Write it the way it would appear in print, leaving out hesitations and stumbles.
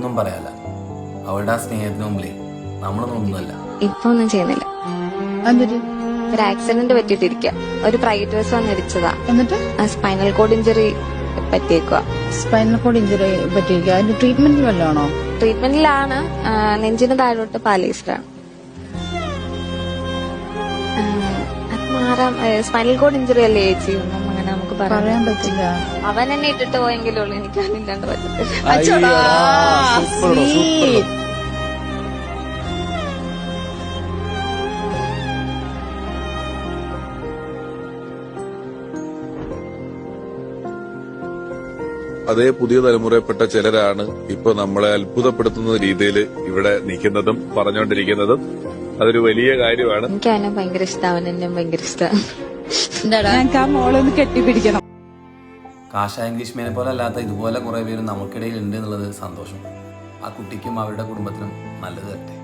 ഒന്നും പറയാല്ല. അവളുടെ ആ സ്നേഹത്തിന് മുമ്പിലേ നമ്മളൊന്നും ഒന്നുമല്ല. ഇപ്പൊ ഒന്നും ചെയ്യുന്നില്ല. ഒരു ആക്സിഡന്റ് പറ്റിയിട്ടിരിക്കുക. ഒരു പ്രൈവറ്റ് ബസ് വന്ന് ഇടിച്ചതാ. എന്നിട്ട് സ്പൈനൽ കോഡ് ഇഞ്ചുറി പറ്റിയേക്കുക. സ്പൈനൽ കോഡ് ഇഞ്ചുറി പറ്റിയിരിക്കുക. അതിന്റെ ട്രീറ്റ്മെന്റിൽ വല്ലതാണോ? ട്രീറ്റ്മെന്റിലാണ്. നെഞ്ചിന് താഴോട്ട് പാലീസിലാണ്. അത് മാറാം. സ്പൈനൽ കോഡ് ഇഞ്ചുറി അല്ലേ ചേച്ചി? ഒന്നും അങ്ങനെ നമുക്ക് പറയാൻ പറ്റില്ല. അവൻ എന്നെ ഇട്ടിട്ട് പോയെങ്കിലുള്ളൂ എനിക്ക് അതില്ലാണ്ട് പറ്റത്തില്ല. അച്ചോടാ, sweet. അതേ പുതിയ തലമുറയിൽപ്പെട്ട ചിലരാണ് ഇപ്പൊ നമ്മളെ അത്ഭുതപ്പെടുത്തുന്ന രീതിയിൽ ഇവിടെ നിൽക്കുന്നതും പറഞ്ഞുകൊണ്ടിരിക്കുന്നതും. അതൊരു വലിയ കാര്യമാണ്. എനിക്ക് അവനെ ഭയങ്കര ഇഷ്ടമാണ്. അവൻ എന്നെ ഭയങ്കര ഇഷ്ടമാണ്. ഞങ്ങൾക്ക് ആ മോളൊന്ന് കെട്ടിപ്പിടിക്കണം. കാഷായ ഇംഗ്ലീഷ്മേനെ പോലെ അല്ലാത്ത ഇതുപോലെ കുറെ പേര് നമുക്കിടയിൽ ഉണ്ട് എന്നുള്ളത് സന്തോഷം. ആ കുട്ടിക്കും അവരുടെ കുടുംബത്തിനും നല്ലത് തരട്ടെ.